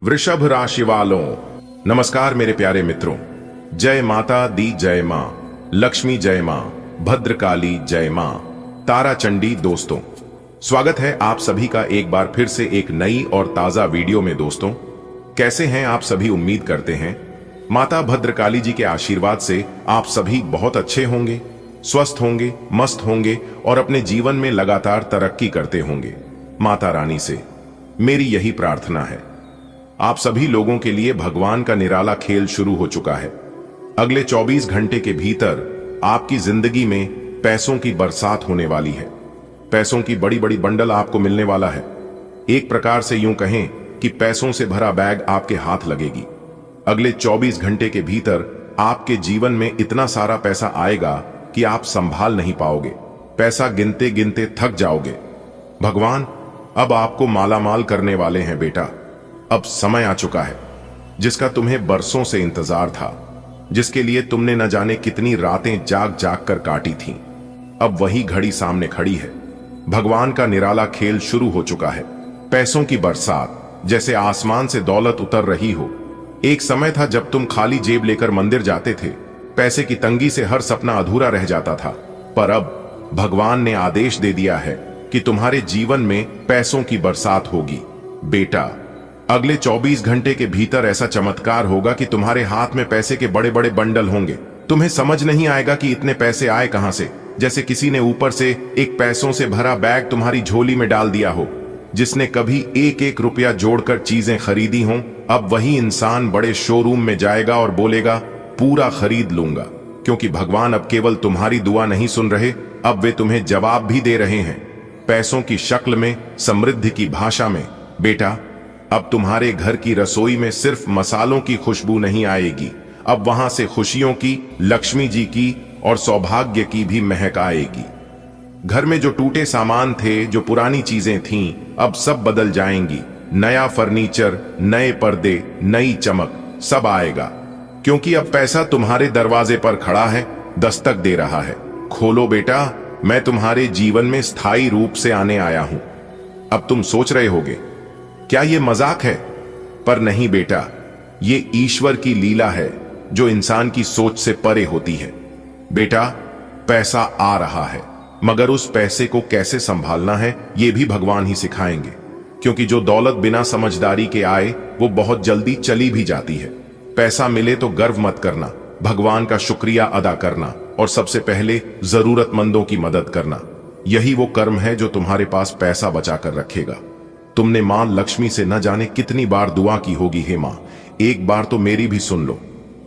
वृषभ राशि वालों, नमस्कार मेरे प्यारे मित्रों। जय माता दी, जय मां लक्ष्मी, जय मां भद्रकाली, जय मां तारा चंडी। दोस्तों, स्वागत है आप सभी का एक बार फिर से एक नई और ताजा वीडियो में। दोस्तों, कैसे हैं आप सभी? उम्मीद करते हैं माता भद्रकाली जी के आशीर्वाद से आप सभी बहुत अच्छे होंगे, स्वस्थ होंगे, मस्त होंगे और अपने जीवन में लगातार तरक्की करते होंगे। माता रानी से मेरी यही प्रार्थना है। आप सभी लोगों के लिए भगवान का निराला खेल शुरू हो चुका है। अगले 24 घंटे के भीतर आपकी जिंदगी में पैसों की बरसात होने वाली है। पैसों की बड़ी बड़ी बंडल आपको मिलने वाला है। एक प्रकार से यूं कहें कि पैसों से भरा बैग आपके हाथ लगेगी। अगले 24 घंटे के भीतर आपके जीवन में इतना सारा पैसा आएगा कि आप संभाल नहीं पाओगे। पैसा गिनते गिनते थक जाओगे। भगवान अब आपको मालामाल करने वाले हैं बेटा। अब समय आ चुका है जिसका तुम्हें बरसों से इंतजार था, जिसके लिए तुमने न जाने कितनी रातें जाग जाग कर काटी थीं। अब वही घड़ी सामने खड़ी है। भगवान का निराला खेल शुरू हो चुका है। पैसों की बरसात, जैसे आसमान से दौलत उतर रही हो। एक समय था जब तुम खाली जेब लेकर मंदिर जाते थे। पैसे की तंगी से हर सपना अधूरा रह जाता था, पर अब भगवान ने आदेश दे दिया है कि तुम्हारे जीवन में पैसों की बरसात होगी। बेटा, अगले 24 घंटे के भीतर ऐसा चमत्कार होगा कि तुम्हारे हाथ में पैसे के बड़े बड़े बंडल होंगे। तुम्हें समझ नहीं आएगा कि इतने पैसे आए कहां से। जैसे किसी ने ऊपर से एक पैसों से भरा बैग तुम्हारी झोली में डाल दिया हो। जिसने कभी एक एक रुपया जोड़कर चीजें खरीदी हों, अब वही इंसान बड़े शोरूम में जाएगा और बोलेगा पूरा खरीद लूंगा, क्योंकि भगवान अब केवल तुम्हारी दुआ नहीं सुन रहे, अब वे तुम्हें जवाब भी दे रहे हैं। पैसों की शक्ल में, समृद्धि की भाषा में। बेटा, अब तुम्हारे घर की रसोई में सिर्फ मसालों की खुशबू नहीं आएगी, अब वहां से खुशियों की, लक्ष्मी जी की और सौभाग्य की भी महक आएगी। घर में जो टूटे सामान थे, जो पुरानी चीजें थीं, अब सब बदल जाएंगी। नया फर्नीचर, नए पर्दे, नई चमक, सब आएगा, क्योंकि अब पैसा तुम्हारे दरवाजे पर खड़ा है, दस्तक दे रहा है। खोलो बेटा, मैं तुम्हारे जीवन में स्थायी रूप से आने आया हूं। अब तुम सोच रहे होगे क्या ये मजाक है? पर नहीं बेटा, ये ईश्वर की लीला है जो इंसान की सोच से परे होती है। बेटा, पैसा आ रहा है, मगर उस पैसे को कैसे संभालना है ये भी भगवान ही सिखाएंगे, क्योंकि जो दौलत बिना समझदारी के आए वो बहुत जल्दी चली भी जाती है। पैसा मिले तो गर्व मत करना, भगवान का शुक्रिया अदा करना और सबसे पहले जरूरतमंदों की मदद करना। यही वो कर्म है जो तुम्हारे पास पैसा बचा कर रखेगा। तुमने मां लक्ष्मी से न जाने कितनी बार दुआ की होगी, हे मां एक बार तो मेरी भी सुन लो।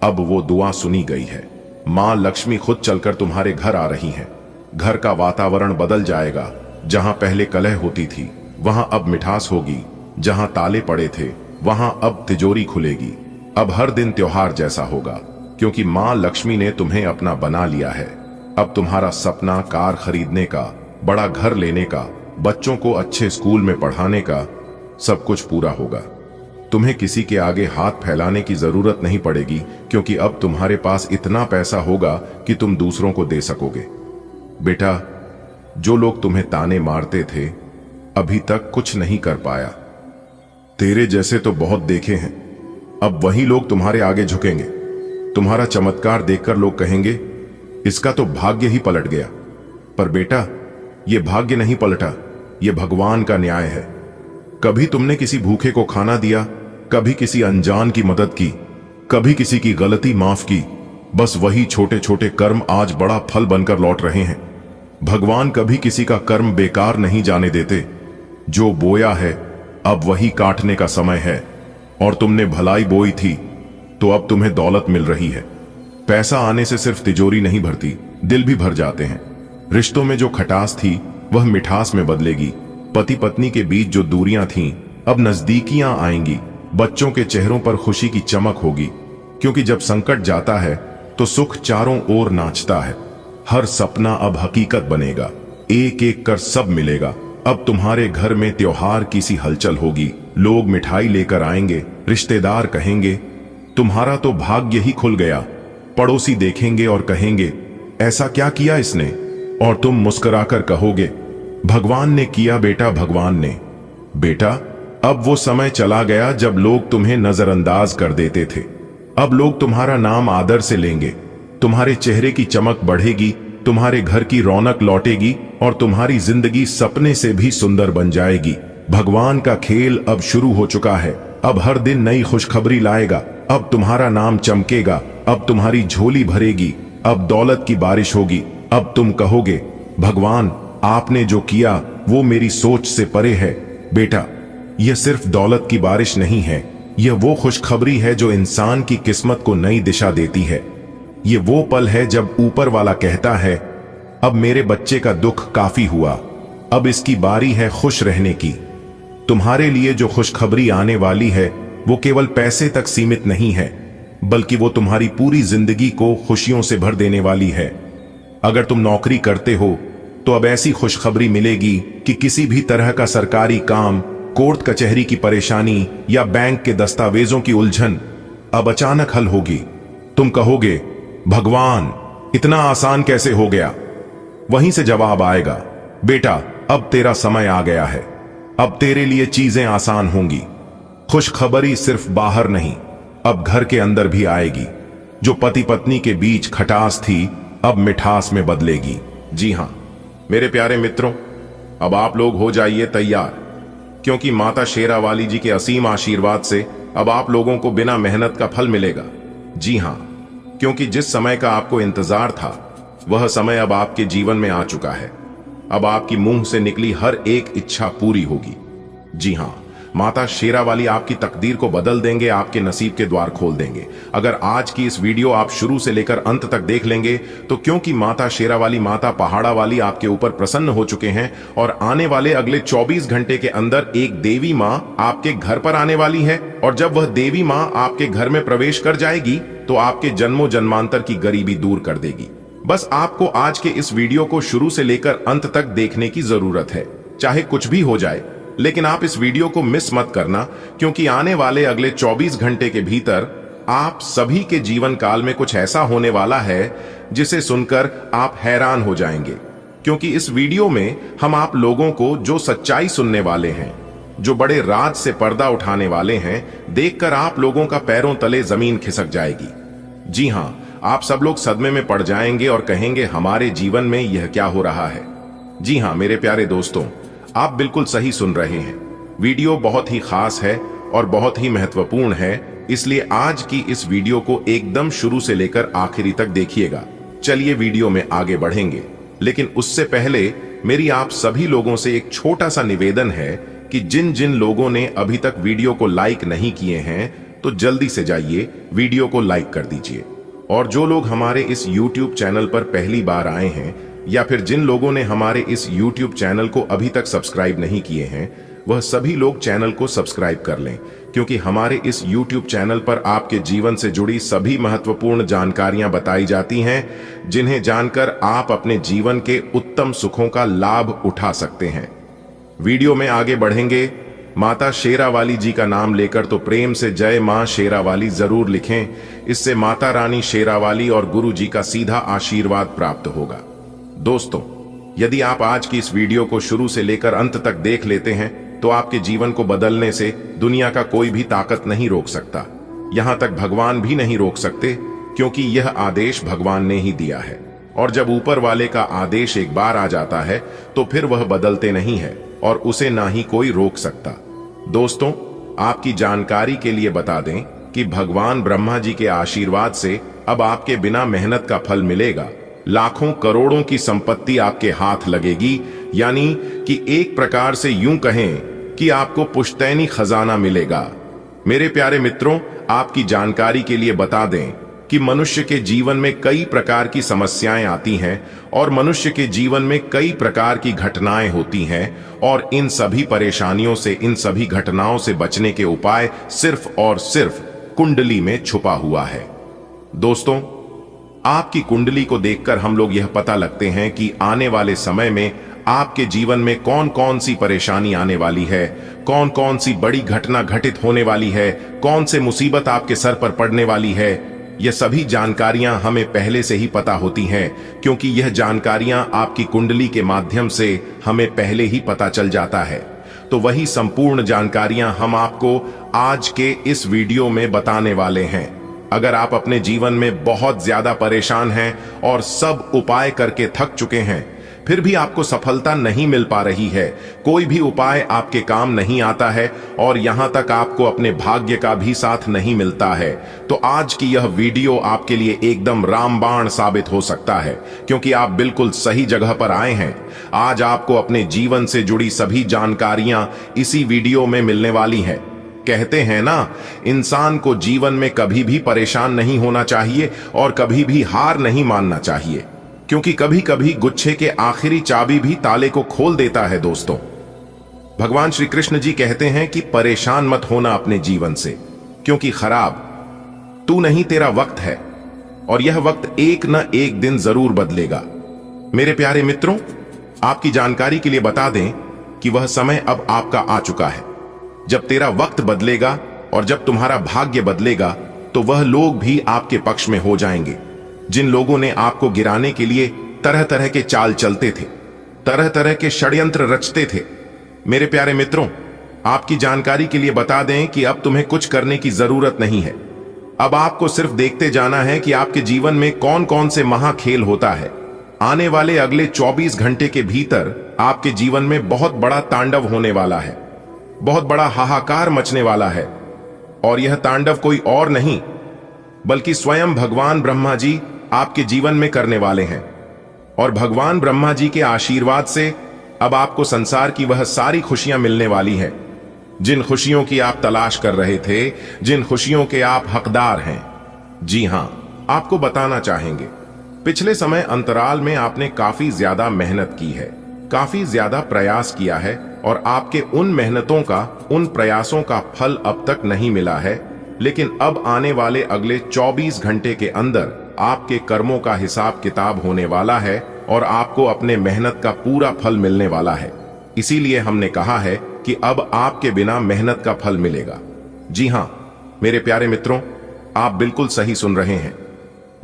अब वो दुआ सुनी गई है। मां लक्ष्मी खुद चलकर तुम्हारे घर आ रही हैं। घर का वातावरण बदल जाएगा। जहां पहले कलह होती थी वहां अब मिठास होगी। जहां ताले पड़े थे वहां अब तिजोरी खुलेगी। अब हर दिन त्योहार जैसा होगा, क्योंकि मां लक्ष्मी ने तुम्हें अपना बना लिया है। अब तुम्हारा सपना कार खरीदने का, बड़ा घर लेने का, बच्चों को अच्छे स्कूल में पढ़ाने का, सब कुछ पूरा होगा। तुम्हें किसी के आगे हाथ फैलाने की जरूरत नहीं पड़ेगी, क्योंकि अब तुम्हारे पास इतना पैसा होगा कि तुम दूसरों को दे सकोगे। बेटा, जो लोग तुम्हें ताने मारते थे अभी तक कुछ नहीं कर पाया, तेरे जैसे तो बहुत देखे हैं। अब वही लोग तुम्हारे आगे झुकेंगे। तुम्हारा चमत्कार देखकर लोग कहेंगे इसका तो भाग्य ही पलट गया। पर बेटा, ये भाग्य नहीं पलटा, ये भगवान का न्याय है। कभी तुमने किसी भूखे को खाना दिया, कभी किसी अनजान की मदद की, कभी किसी की गलती माफ की। बस वही छोटे छोटे कर्म आज बड़ा फल बनकर लौट रहे हैं। भगवान कभी किसी का कर्म बेकार नहीं जाने देते। जो बोया है अब वही काटने का समय है। और तुमने भलाई बोई थी तो अब तुम्हें दौलत मिल रही है। पैसा आने से सिर्फ तिजोरी नहीं भरती, दिल भी भर जाते हैं। रिश्तों में जो खटास थी वह मिठास में बदलेगी। पति पत्नी के बीच जो दूरियां थीं अब नजदीकियां आएंगी। बच्चों के चेहरों पर खुशी की चमक होगी, क्योंकि जब संकट जाता है तो सुख चारों ओर नाचता है। हर सपना अब हकीकत बनेगा। एक एक कर सब मिलेगा। अब तुम्हारे घर में त्योहार की सी हलचल होगी। लोग मिठाई लेकर आएंगे, रिश्तेदार कहेंगे तुम्हारा तो भाग्य ही खुल गया। पड़ोसी देखेंगे और कहेंगे ऐसा क्या किया इसने, और तुम मुस्कुराकर कहोगे भगवान ने किया बेटा, भगवान ने। बेटा, अब वो समय चला गया जब लोग तुम्हें नजरअंदाज कर देते थे। अब लोग तुम्हारा नाम आदर से लेंगे, तुम्हारे चेहरे की चमक बढ़ेगी, तुम्हारे घर की रौनक लौटेगी और तुम्हारी जिंदगी सपने से भी सुंदर बन जाएगी। भगवान का खेल अब शुरू हो चुका है। अब हर दिन नई खुशखबरी लाएगा। अब तुम्हारा नाम चमकेगा, अब तुम्हारी झोली भरेगी, अब दौलत की बारिश होगी। अब तुम कहोगे, भगवान आपने जो किया वो मेरी सोच से परे है। बेटा, यह सिर्फ दौलत की बारिश नहीं है, यह वो खुशखबरी है जो इंसान की किस्मत को नई दिशा देती है। ये वो पल है जब ऊपर वाला कहता है, अब मेरे बच्चे का दुख काफी हुआ, अब इसकी बारी है खुश रहने की। तुम्हारे लिए जो खुशखबरी आने वाली है वो केवल पैसे तक सीमित नहीं है, बल्कि वो तुम्हारी पूरी जिंदगी को खुशियों से भर देने वाली है। अगर तुम नौकरी करते हो तो अब ऐसी खुशखबरी मिलेगी कि किसी भी तरह का सरकारी काम, कोर्ट कचहरी की परेशानी या बैंक के दस्तावेजों की उलझन अब अचानक हल होगी। तुम कहोगे, भगवान इतना आसान कैसे हो गया? वहीं से जवाब आएगा, बेटा अब तेरा समय आ गया है, अब तेरे लिए चीजें आसान होंगी। खुशखबरी सिर्फ बाहर नहीं, अब घर के अंदर भी आएगी। जो पति पत्नी के बीच खटास थी अब मिठास में बदलेगी। जी हां मेरे प्यारे मित्रों, अब आप लोग हो जाइए तैयार, क्योंकि माता शेरावाली जी के असीम आशीर्वाद से अब आप लोगों को बिना मेहनत का फल मिलेगा। जी हां, क्योंकि जिस समय का आपको इंतजार था वह समय अब आपके जीवन में आ चुका है। अब आपकी मुंह से निकली हर एक इच्छा पूरी होगी। जी हां, माता शेरावाली आपकी तकदीर को बदल देंगे, आपके नसीब के द्वार खोल देंगे। अगर आज की इस वीडियो आप शुरू से लेकर अंत तक देख लेंगे तो क्योंकि माता शेरावाली, माता पहाड़ा वाली आपके ऊपर प्रसन्न हो चुके हैं और आने वाले अगले 24 घंटे के अंदर एक देवी मां आपके घर पर आने वाली है। और जब वह देवी मां आपके घर में प्रवेश कर जाएगी तो आपके जन्मों जन्मांतर की गरीबी दूर कर देगी। बस आपको आज के इस वीडियो को शुरू से लेकर अंत तक देखने की जरूरत है। चाहे कुछ भी हो जाए, लेकिन आप इस वीडियो को मिस मत करना, क्योंकि आने वाले अगले 24 घंटे के भीतर आप सभी के जीवन काल में कुछ ऐसा होने वाला है जिसे सुनकर आप हैरान हो जाएंगे। क्योंकि इस वीडियो में हम आप लोगों को जो सच्चाई सुनने वाले हैं, जो बड़े राज से पर्दा उठाने वाले हैं, देखकर आप लोगों का पैरों तले जमीन खिसक जाएगी। जी हां, आप सब लोग सदमे में पड़ जाएंगे और कहेंगे, हमारे जीवन में यह क्या हो रहा है? जी हां मेरे प्यारे दोस्तों, आप बिल्कुल सही सुन रहे हैं। वीडियो बहुत ही खास है और बहुत ही महत्वपूर्ण है, इसलिए आज की इस वीडियो को एकदम शुरू से लेकर आखिरी तक देखिएगा। चलिए वीडियो में आगे बढ़ेंगे, लेकिन उससे पहले मेरी आप सभी लोगों से एक छोटा सा निवेदन है कि जिन जिन लोगों ने अभी तक वीडियो को लाइक नहीं किए हैं तो जल्दी से जाइए वीडियो को लाइक कर दीजिए। और जो लोग हमारे इस YouTube चैनल पर पहली बार आए हैं या फिर जिन लोगों ने हमारे इस YouTube चैनल को अभी तक सब्सक्राइब नहीं किए हैं, वह सभी लोग चैनल को सब्सक्राइब कर लें, क्योंकि हमारे इस YouTube चैनल पर आपके जीवन से जुड़ी सभी महत्वपूर्ण जानकारियां बताई जाती हैं, जिन्हें जानकर आप अपने जीवन के उत्तम सुखों का लाभ उठा सकते हैं। वीडियो में आगे बढ़ेंगे। माता शेरावाली जी का नाम लेकर तो प्रेम से जय मां शेरावाली जरूर लिखें, इससे माता रानी शेरावाली और गुरु जी का सीधा आशीर्वाद प्राप्त होगा। दोस्तों, यदि आप आज की इस वीडियो को शुरू से लेकर अंत तक देख लेते हैं तो आपके जीवन को बदलने से दुनिया का कोई भी ताकत नहीं रोक सकता, यहां तक भगवान भी नहीं रोक सकते, क्योंकि यह आदेश भगवान ने ही दिया है। और जब ऊपर वाले का आदेश एक बार आ जाता है तो फिर वह बदलते नहीं है और उसे ना ही कोई रोक सकता। दोस्तों, आपकी जानकारी के लिए बता दें कि भगवान ब्रह्मा जी के आशीर्वाद से अब आपके बिना मेहनत का फल मिलेगा। लाखों करोड़ों की संपत्ति आपके हाथ लगेगी, यानी कि एक प्रकार से यूं कहें कि आपको पुश्तैनी खजाना मिलेगा। मेरे प्यारे मित्रों, आपकी जानकारी के लिए बता दें कि मनुष्य के जीवन में कई प्रकार की समस्याएं आती हैं और मनुष्य के जीवन में कई प्रकार की घटनाएं होती हैं, और इन सभी परेशानियों से, इन सभी घटनाओं से बचने के उपाय सिर्फ और सिर्फ कुंडली में छुपा हुआ है। दोस्तों, आपकी कुंडली को देखकर हम लोग यह पता लगते हैं कि आने वाले समय में आपके जीवन में कौन कौन सी परेशानी आने वाली है, कौन कौन सी बड़ी घटना घटित होने वाली है, कौन से मुसीबत आपके सर पर पड़ने वाली है। यह सभी जानकारियां हमें पहले से ही पता होती हैं, क्योंकि यह जानकारियां आपकी कुंडली के माध्यम से हमें पहले ही पता चल जाता है। तो वही संपूर्ण जानकारियां हम आपको आज के इस वीडियो में बताने वाले हैं। अगर आप अपने जीवन में बहुत ज्यादा परेशान हैं और सब उपाय करके थक चुके हैं, फिर भी आपको सफलता नहीं मिल पा रही है, कोई भी उपाय आपके काम नहीं आता है और यहां तक आपको अपने भाग्य का भी साथ नहीं मिलता है, तो आज की यह वीडियो आपके लिए एकदम रामबाण साबित हो सकता है, क्योंकि आप बिल्कुल सही जगह पर आए हैं। आज आपको अपने जीवन से जुड़ी सभी जानकारियां इसी वीडियो में मिलने वाली हैं। कहते हैं ना, इंसान को जीवन में कभी भी परेशान नहीं होना चाहिए और कभी भी हार नहीं मानना चाहिए, क्योंकि कभी कभी गुच्छे के आखिरी चाबी भी ताले को खोल देता है। दोस्तों, भगवान श्री कृष्ण जी कहते हैं कि परेशान मत होना अपने जीवन से, क्योंकि खराब तू नहीं, तेरा वक्त है और यह वक्त एक न एक दिन जरूर बदलेगा। मेरे प्यारे मित्रों, आपकी जानकारी के लिए बता दें कि वह समय अब आपका आ चुका है। जब तेरा वक्त बदलेगा और जब तुम्हारा भाग्य बदलेगा, तो वह लोग भी आपके पक्ष में हो जाएंगे जिन लोगों ने आपको गिराने के लिए तरह तरह के चाल चलते थे, तरह तरह के षड्यंत्र रचते थे। मेरे प्यारे मित्रों, आपकी जानकारी के लिए बता दें कि अब तुम्हें कुछ करने की जरूरत नहीं है। अब आपको सिर्फ देखते जाना है कि आपके जीवन में कौन कौन से महाखेल होता है। आने वाले अगले 24 घंटे के भीतर आपके जीवन में बहुत बड़ा तांडव होने वाला है, बहुत बड़ा हाहाकार मचने वाला है। और यह तांडव कोई और नहीं बल्कि स्वयं भगवान ब्रह्मा जी आपके जीवन में करने वाले हैं। और भगवान ब्रह्मा जी के आशीर्वाद से अब आपको संसार की वह सारी खुशियां मिलने वाली है, जिन खुशियों की आप तलाश कर रहे थे, जिन खुशियों के आप हकदार हैं। जी हां, आपको बताना चाहेंगे, पिछले समय अंतराल में आपने काफी ज्यादा मेहनत की है, काफी ज्यादा प्रयास किया है और आपके उन मेहनतों का, उन प्रयासों का फल अब तक नहीं मिला है। लेकिन अब आने वाले अगले 24 घंटे के अंदर आपके कर्मों का हिसाब किताब होने वाला है और आपको अपने मेहनत का पूरा फल मिलने वाला है। इसीलिए हमने कहा है कि अब आपके बिना मेहनत का फल मिलेगा। जी हां, मेरे प्यारे मित्रों, आप बिल्कुल सही सुन रहे हैं।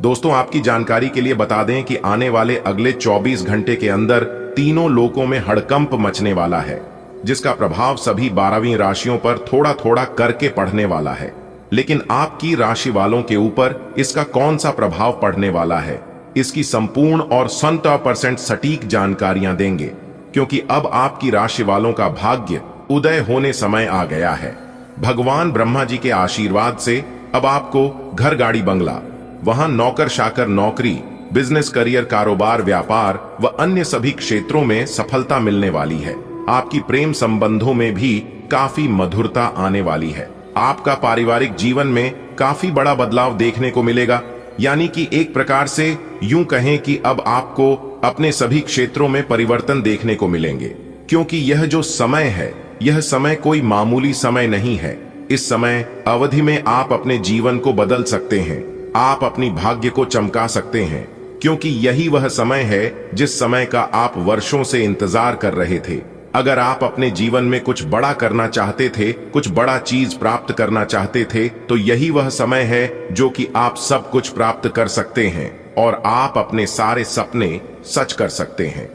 दोस्तों, आपकी जानकारी के लिए बता दें कि आने वाले अगले 24 घंटे के अंदर तीनों लोकों में हड़कंप मचने वाला है, जिसका प्रभाव सभी 12वीं राशियों पर थोड़ा थोड़ा करके पड़ने वाला है। लेकिन आपकी राशि वालों के ऊपर इसका कौन सा प्रभाव पड़ने वाला है, इसकी संपूर्ण और 100% सटीक जानकारियां देंगे, क्योंकि अब आपकी राशि वालों का भाग्य उदय होने समय आ गया है। भगवान ब्रह्मा जी के आशीर्वाद से अब आपको घर, गाड़ी, बंगला, वहां नौकर चाकर नौकरी, बिजनेस, करियर, कारोबार, व्यापार व अन्य सभी क्षेत्रों में सफलता मिलने वाली है। आपकी प्रेम संबंधों में भी काफी मधुरता आने वाली है। आपका पारिवारिक जीवन में काफी बड़ा बदलाव देखने को मिलेगा। यानी कि एक प्रकार से यूं कहें कि अब आपको अपने सभी क्षेत्रों में परिवर्तन देखने को मिलेंगे, क्योंकि यह जो समय है, यह समय कोई मामूली समय नहीं है। इस समय अवधि में आप अपने जीवन को बदल सकते हैं, आप अपनी भाग्य को चमका सकते हैं, क्योंकि यही वह समय है जिस समय का आप वर्षों से इंतजार कर रहे थे। अगर आप अपने जीवन में कुछ बड़ा करना चाहते थे, कुछ बड़ा चीज प्राप्त करना चाहते थे, तो यही वह समय है जो कि आप सब कुछ प्राप्त कर सकते हैं और आप अपने सारे सपने सच कर सकते हैं।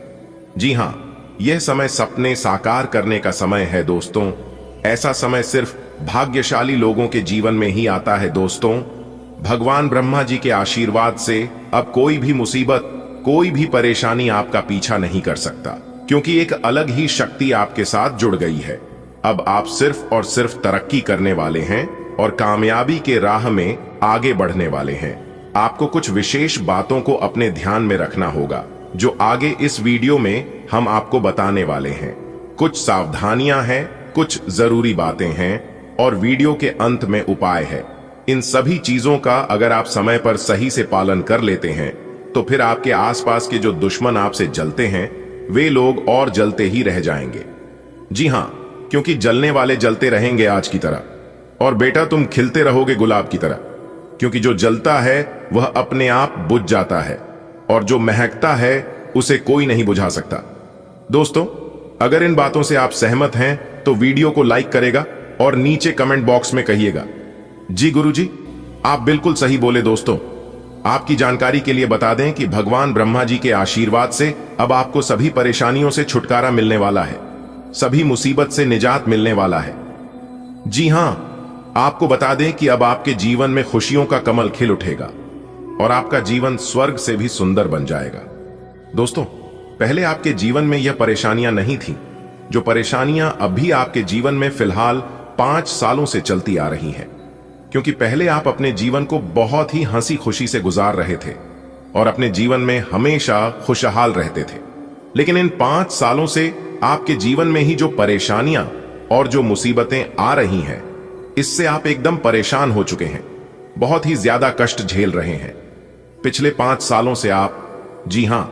जी हां, यह समय सपने साकार करने का समय है। दोस्तों, ऐसा समय सिर्फ भाग्यशाली लोगों के जीवन में ही आता है। दोस्तों, भगवान ब्रह्मा जी के आशीर्वाद से अब कोई भी मुसीबत, कोई भी परेशानी आपका पीछा नहीं कर सकता, क्योंकि एक अलग ही शक्ति आपके साथ जुड़ गई है। अब आप सिर्फ और सिर्फ तरक्की करने वाले हैं और कामयाबी के राह में आगे बढ़ने वाले हैं। आपको कुछ विशेष बातों को अपने ध्यान में रखना होगा, जो आगे इस वीडियो में हम आपको बताने वाले हैं। कुछ सावधानियां हैं, कुछ जरूरी बातें हैं और वीडियो के अंत में उपाय है। इन सभी चीजों का अगर आप समय पर सही से पालन कर लेते हैं, तो फिर आपके आसपास के जो दुश्मन आपसे जलते हैं, वे लोग और जलते ही रह जाएंगे। जी हां, क्योंकि जलने वाले जलते रहेंगे आज की तरह, और बेटा तुम खिलते रहोगे गुलाब की तरह, क्योंकि जो जलता है वह अपने आप बुझ जाता है और जो महकता है उसे कोई नहीं बुझा सकता। दोस्तों, अगर इन बातों से आप सहमत हैं तो वीडियो को लाइक करेगा और नीचे कमेंट बॉक्स में कहिएगा, जी गुरुजी, आप बिल्कुल सही बोले। दोस्तों, आपकी जानकारी के लिए बता दें कि भगवान ब्रह्मा जी के आशीर्वाद से अब आपको सभी परेशानियों से छुटकारा मिलने वाला है। सभी मुसीबत से निजात मिलने वाला है। जी हां, आपको बता दें कि अब आपके जीवन में खुशियों का कमल खिल उठेगा और आपका जीवन स्वर्ग से भी सुंदर बन जाएगा। दोस्तों, पहले आपके जीवन में यह परेशानियां नहीं थीं, जो परेशानियां अभी आपके जीवन में फिलहाल 5 सालों से चलती आ रही हैं, क्योंकि पहले आप अपने जीवन को बहुत ही हंसी खुशी से गुजार रहे थे और अपने जीवन में हमेशा खुशहाल रहते थे। लेकिन इन 5 सालों से आपके जीवन में ही जो परेशानियां और जो मुसीबतें आ रही हैं, इससे आप एकदम परेशान हो चुके हैं, बहुत ही ज्यादा कष्ट झेल रहे हैं। पिछले 5 सालों से आप, जी हां,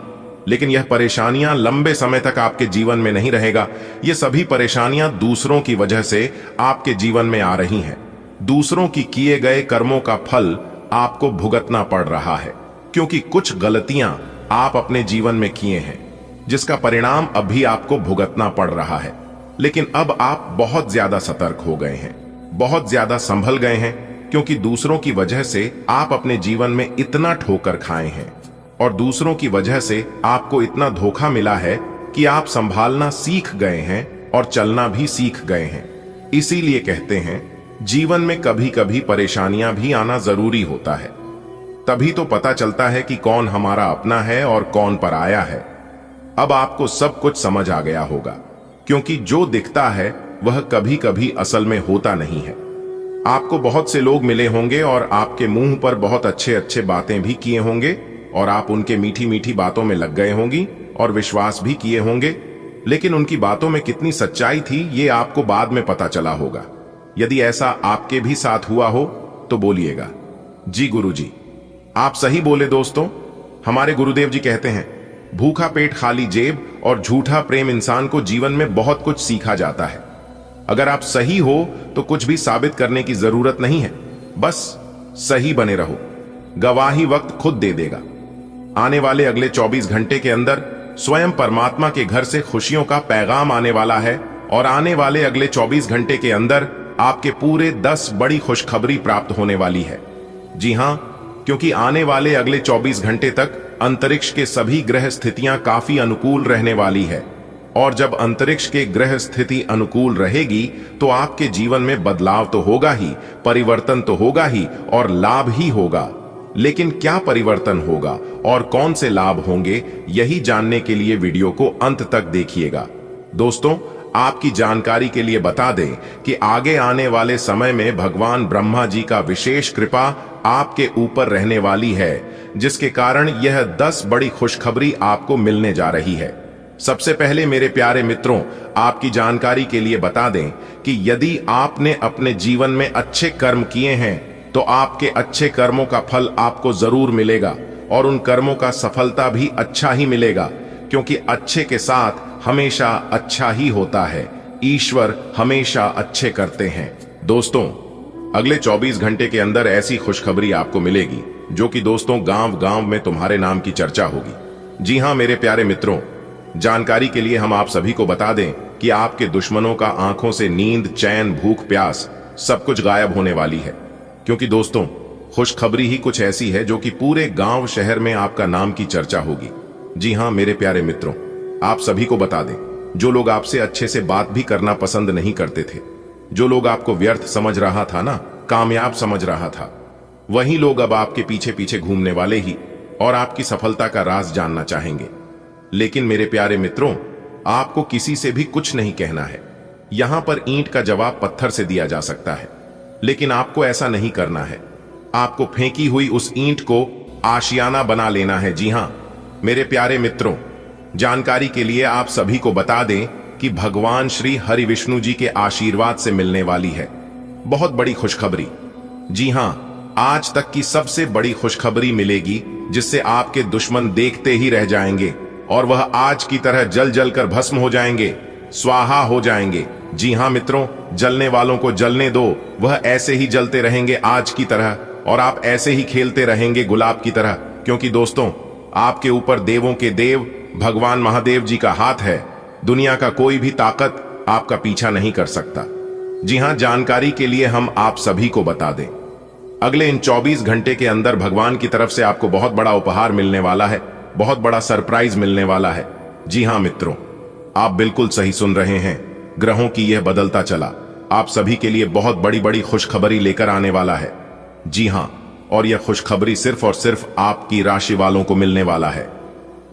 लेकिन यह परेशानियां लंबे समय तक आपके जीवन में नहीं रहेगा। यह सभी परेशानियां दूसरों की वजह से आपके जीवन में आ रही हैं। दूसरों की किए गए कर्मों का फल आपको भुगतना पड़ रहा है, क्योंकि कुछ गलतियां आप अपने जीवन में किए हैं, जिसका परिणाम अभी आपको भुगतना पड़ रहा है। लेकिन अब आप बहुत ज्यादा सतर्क हो गए हैं, बहुत ज्यादा संभल गए हैं, क्योंकि दूसरों की वजह से आप अपने जीवन में इतना ठोकर खाए हैं और दूसरों की वजह से आपको इतना धोखा मिला है कि आप संभालना सीख गए हैं और चलना भी सीख गए हैं। इसीलिए कहते हैं, जीवन में कभी कभी परेशानियां भी आना जरूरी होता है, तभी तो पता चलता है कि कौन हमारा अपना है और कौन पराया है। अब आपको सब कुछ समझ आ गया होगा, क्योंकि जो दिखता है वह कभी कभी असल में होता नहीं है। आपको बहुत से लोग मिले होंगे और आपके मुंह पर बहुत अच्छे अच्छे बातें भी किए होंगे और आप उनके मीठी मीठी बातों में लग गए होंगी और विश्वास भी किए होंगे, लेकिन उनकी बातों में कितनी सच्चाई थी ये आपको बाद में पता चला होगा। यदि ऐसा आपके भी साथ हुआ हो तो बोलिएगा, जी गुरुजी, आप सही बोले। दोस्तों, हमारे गुरुदेव जी कहते हैं, भूखा पेट खाली जेब और झूठा प्रेम इंसान को जीवन में बहुत कुछ सीखा जाता है। अगर आप सही हो तो कुछ भी साबित करने की जरूरत नहीं है, बस सही बने रहो, गवाही वक्त खुद दे देगा। आने वाले अगले 24 घंटे के अंदर स्वयं परमात्मा के घर से खुशियों का पैगाम आने वाला है और आने वाले अगले 24 घंटे के अंदर आपके पूरे 10 बड़ी खुशखबरी प्राप्त होने वाली है। जी हां, क्योंकि आने वाले अगले 24 घंटे तक अंतरिक्ष के सभी ग्रह स्थितियां काफी अनुकूल रहने वाली है और जब अंतरिक्ष के ग्रह स्थिति अनुकूल रहेगी तो आपके जीवन में बदलाव तो होगा ही, परिवर्तन तो होगा ही और लाभ ही होगा। लेकिन क्या परिवर्तन होगा और कौन से लाभ होंगे, यही जानने के लिए वीडियो को अंत तक देखिएगा। दोस्तों, आपकी जानकारी के लिए बता दें कि आगे आने वाले समय में भगवान ब्रह्मा जी का विशेष कृपा आपके ऊपर रहने वाली है, जिसके कारण यह 10 बड़ी खुशखबरी आपको मिलने जा रही है। सबसे पहले मेरे प्यारे मित्रों, आपकी जानकारी के लिए बता दें कि यदि आपने अपने जीवन में अच्छे कर्म किए हैं तो आपके अच्छे कर्मों का फल आपको जरूर मिलेगा और उन कर्मों का सफलता भी अच्छा ही मिलेगा, क्योंकि अच्छे के साथ हमेशा अच्छा ही होता है। ईश्वर हमेशा अच्छे करते हैं। दोस्तों, अगले 24 घंटे के अंदर ऐसी खुशखबरी आपको मिलेगी जो कि दोस्तों गांव गांव में तुम्हारे नाम की चर्चा होगी। जी हां मेरे प्यारे मित्रों, जानकारी के लिए हम आप सभी को बता दें कि आपके दुश्मनों का आंखों से नींद, चैन, भूख, प्यास सब कुछ गायब होने वाली है, क्योंकि दोस्तों खुशखबरी ही कुछ ऐसी है जो कि पूरे गांव शहर में आपका नाम की चर्चा होगी। जी हां मेरे प्यारे मित्रों, आप सभी को बता दें, जो लोग आपसे अच्छे से बात भी करना पसंद नहीं करते थे, जो लोग आपको व्यर्थ समझ रहा था ना, कामयाब समझ रहा था, वही लोग अब आपके पीछे पीछे घूमने वाले ही और आपकी सफलता का राज जानना चाहेंगे। लेकिन मेरे प्यारे मित्रों, आपको किसी से भी कुछ नहीं कहना है। यहां पर ईंट का जवाब पत्थर से दिया जा सकता है, लेकिन आपको ऐसा नहीं करना है। आपको फेंकी हुई उस ईंट को आशियाना बना लेना है। जी हां मेरे प्यारे मित्रों, जानकारी के लिए आप सभी को बता दें कि भगवान श्री हरि विष्णु जी के आशीर्वाद से मिलने वाली है बहुत बड़ी खुशखबरी। जी हां, आज तक की सबसे बड़ी खुशखबरी मिलेगी, जिससे आपके दुश्मन देखते ही रह जाएंगे और वह आज की तरह जल जल कर भस्म हो जाएंगे, स्वाहा हो जाएंगे। जी हां मित्रों, जलने वालों को जलने दो, वह ऐसे ही जलते रहेंगे आज की तरह और आप ऐसे ही खेलते रहेंगे गुलाब की तरह, क्योंकि दोस्तों आपके ऊपर देवों के देव भगवान महादेव जी का हाथ है। दुनिया का कोई भी ताकत आपका पीछा नहीं कर सकता। जी हां, जानकारी के लिए हम आप सभी को बता दें, अगले इन 24 घंटे के अंदर भगवान की तरफ से आपको बहुत बड़ा उपहार मिलने वाला है, बहुत बड़ा सरप्राइज मिलने वाला है। जी हां मित्रों, आप बिल्कुल सही सुन रहे हैं। ग्रहों की यह बदलता चला आप सभी के लिए बहुत बड़ी बड़ी खुशखबरी लेकर आने वाला है। जी हां, और यह खुशखबरी सिर्फ और सिर्फ आपकी राशि वालों को मिलने वाला है।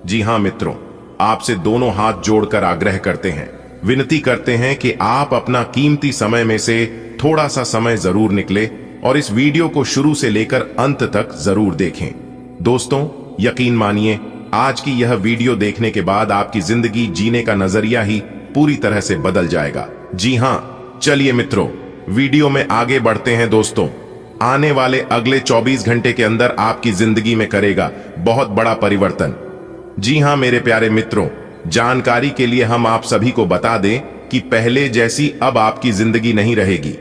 जी हां मित्रों, आपसे दोनों हाथ जोड़कर आग्रह करते हैं, विनती करते हैं कि आप अपना कीमती समय में से थोड़ा सा समय जरूर निकले और इस वीडियो को शुरू से लेकर अंत तक जरूर देखें। दोस्तों, यकीन मानिए, आज की यह वीडियो देखने के बाद आपकी जिंदगी जीने का नजरिया ही पूरी तरह से बदल जाएगा। जी हां, चलिए मित्रों, वीडियो में आगे बढ़ते हैं। दोस्तों, आने वाले अगले 24 घंटे के अंदर आपकी जिंदगी में करेगा बहुत बड़ा परिवर्तन। जी हां मेरे प्यारे मित्रों, जानकारी के लिए हम आप सभी को बता दें कि पहले जैसी अब आपकी जिंदगी नहीं रहेगी।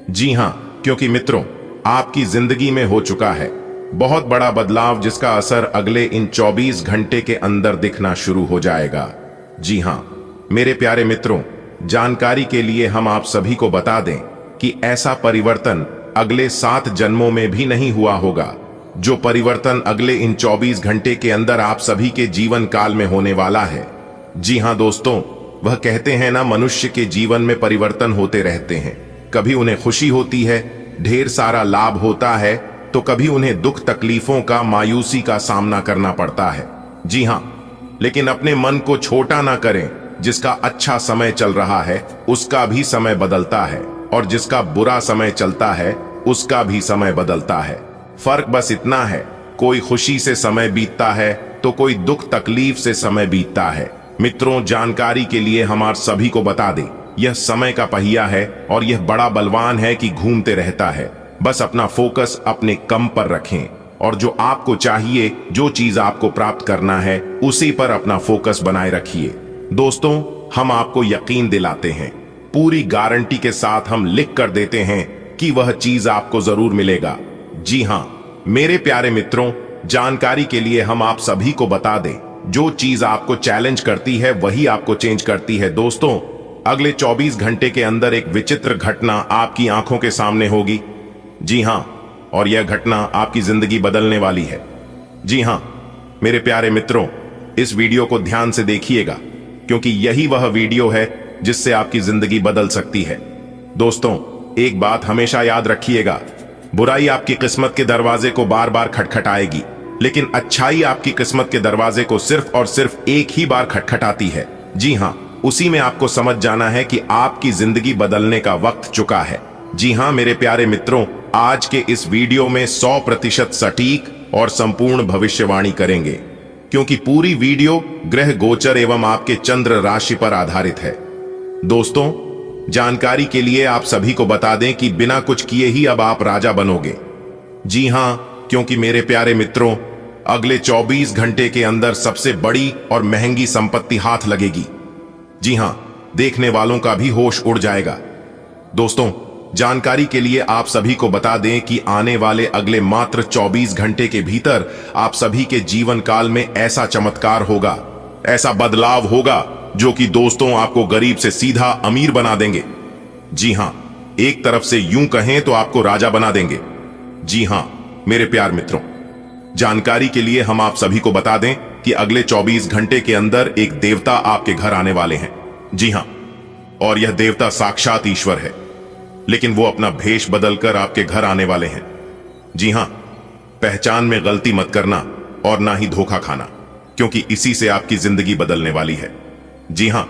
जी हां, क्योंकि मित्रों, आपकी जिंदगी में हो चुका है बहुत बड़ा बदलाव, जिसका असर अगले इन 24 घंटे के अंदर दिखना शुरू हो जाएगा। जी हां मेरे प्यारे मित्रों, जानकारी के लिए हम आप सभी को बता दें कि ऐसा परिवर्तन अगले 7 जन्मों में भी नहीं हुआ होगा। जो परिवर्तन अगले इन 24 घंटे के अंदर आप सभी के जीवन काल में होने वाला है। जी हां दोस्तों, वह कहते हैं ना, मनुष्य के जीवन में परिवर्तन होते रहते हैं। कभी उन्हें खुशी होती है, ढेर सारा लाभ होता है, तो कभी उन्हें दुख तकलीफों का, मायूसी का सामना करना पड़ता है। जी हां, लेकिन अपने मन को छोटा ना करें। जिसका अच्छा समय चल रहा है उसका भी समय बदलता है, और जिसका बुरा समय चलता है उसका भी समय बदलता है। फर्क बस इतना है, कोई खुशी से समय बीतता है तो कोई दुख तकलीफ से समय बीतता है। मित्रों, जानकारी के लिए हम आप सभी को बता दें, यह समय का पहिया है और यह बड़ा बलवान है कि घूमते रहता है। बस अपना फोकस अपने कम पर रखें और जो आपको चाहिए, जो चीज आपको प्राप्त करना है, उसी पर अपना फोकस बनाए रखिए। दोस्तों, हम आपको यकीन दिलाते हैं, पूरी गारंटी के साथ हम लिख कर देते हैं कि वह चीज आपको जरूर मिलेगा। जी हां मेरे प्यारे मित्रों, जानकारी के लिए हम आप सभी को बता दें, जो चीज आपको चैलेंज करती है वही आपको चेंज करती है। दोस्तों, अगले 24 घंटे के अंदर एक विचित्र घटना आपकी आंखों के सामने होगी। जी हां, और यह घटना आपकी जिंदगी बदलने वाली है। जी हां मेरे प्यारे मित्रों, इस वीडियो को ध्यान से देखिएगा, क्योंकि यही वह वीडियो है जिससे आपकी जिंदगी बदल सकती है। दोस्तों, एक बात हमेशा याद रखिएगा, बुराई आपकी किस्मत के दरवाजे को बार बार खटखटाएगी, लेकिन अच्छाई आपकी किस्मत के दरवाजे को सिर्फ और सिर्फ एक ही बार खटखटाती है। जी हां, उसी में आपको समझ जाना है कि आपकी जिंदगी बदलने का वक्त चुका है। जी हां मेरे प्यारे मित्रों, आज के इस वीडियो में 100% सटीक और संपूर्ण भविष्यवाणी करेंगे, क्योंकि पूरी वीडियो ग्रह गोचर एवं आपके चंद्र राशि पर आधारित है। दोस्तों, जानकारी के लिए आप सभी को बता दें कि बिना कुछ किए ही अब आप राजा बनोगे। जी हां, क्योंकि मेरे प्यारे मित्रों, अगले 24 घंटे के अंदर सबसे बड़ी और महंगी संपत्ति हाथ लगेगी। जी हां, देखने वालों का भी होश उड़ जाएगा। दोस्तों, जानकारी के लिए आप सभी को बता दें कि आने वाले अगले मात्र 24 घंटे के भीतर आप सभी के जीवन काल में ऐसा चमत्कार होगा, ऐसा बदलाव होगा, जो कि दोस्तों आपको गरीब से सीधा अमीर बना देंगे। जी हां, एक तरफ से यूं कहें तो आपको राजा बना देंगे। जी हां मेरे प्यार मित्रों, जानकारी के लिए हम आप सभी को बता दें कि अगले 24 घंटे के अंदर एक देवता आपके घर आने वाले हैं। जी हां, और यह देवता साक्षात ईश्वर है, लेकिन वो अपना भेष बदलकर आपके घर आने वाले हैं। जी हां, पहचान में गलती मत करना और ना ही धोखा खाना, क्योंकि इसी से आपकी जिंदगी बदलने वाली है। जी हां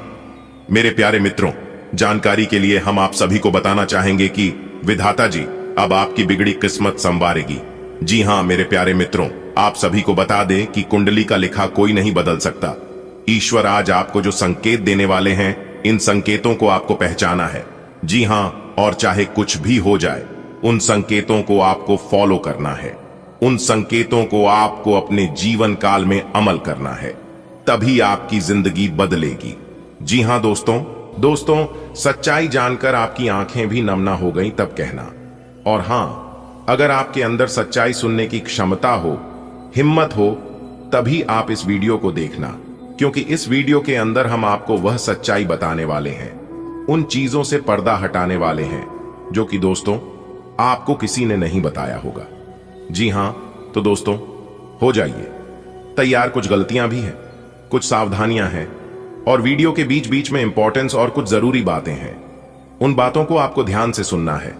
मेरे प्यारे मित्रों, जानकारी के लिए हम आप सभी को बताना चाहेंगे कि विधाता जी अब आपकी बिगड़ी किस्मत संवारेगी। जी हां मेरे प्यारे मित्रों, आप सभी को बता दें कि कुंडली का लिखा कोई नहीं बदल सकता। ईश्वर आज आपको जो संकेत देने वाले हैं, इन संकेतों को आपको पहचाना है। जी हां, और चाहे कुछ भी हो जाए, उन संकेतों को आपको फॉलो करना है, उन संकेतों को आपको अपने जीवन काल में अमल करना है, तभी आपकी जिंदगी बदलेगी। जी हां दोस्तों, सच्चाई जानकर आपकी आंखें भी नम ना हो गईं तब कहना। और हां, अगर आपके अंदर सच्चाई सुनने की क्षमता हो, हिम्मत हो, तभी आप इस वीडियो को देखना, क्योंकि इस वीडियो के अंदर हम आपको वह सच्चाई बताने वाले हैं, उन चीजों से पर्दा हटाने वाले हैं जो कि दोस्तों आपको किसी ने नहीं बताया होगा। जी हां, तो दोस्तों हो जाइए तैयार। कुछ गलतियां भी हैं, कुछ सावधानियां हैं, और वीडियो के बीच बीच में इंपॉर्टेंस और कुछ जरूरी बातें हैं। उन बातों को आपको ध्यान से सुनना है।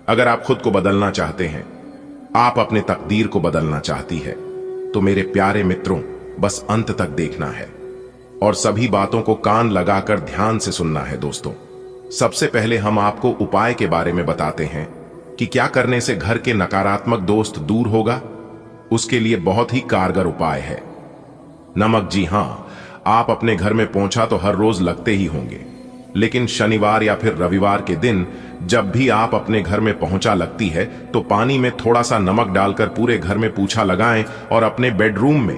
अगर आप खुद को बदलना चाहते हैं, आप अपने तकदीर को बदलना चाहती है, तो मेरे प्यारे मित्रों बस अंत तक देखना है और सभी बातों को कान लगाकर ध्यान से सुनना है। दोस्तों, सबसे पहले हम आपको उपाय के बारे में बताते हैं कि क्या करने से घर के नकारात्मक दोस्त दूर होगा। उसके लिए बहुत ही कारगर उपाय है नमक। जी हां, आप अपने घर में पोंछा तो हर रोज लगते ही होंगे, लेकिन शनिवार या फिर रविवार के दिन जब भी आप अपने घर में पोंछा लगती है तो पानी में थोड़ा सा नमक डालकर पूरे घर में पोंछा लगाएं और अपने बेडरूम में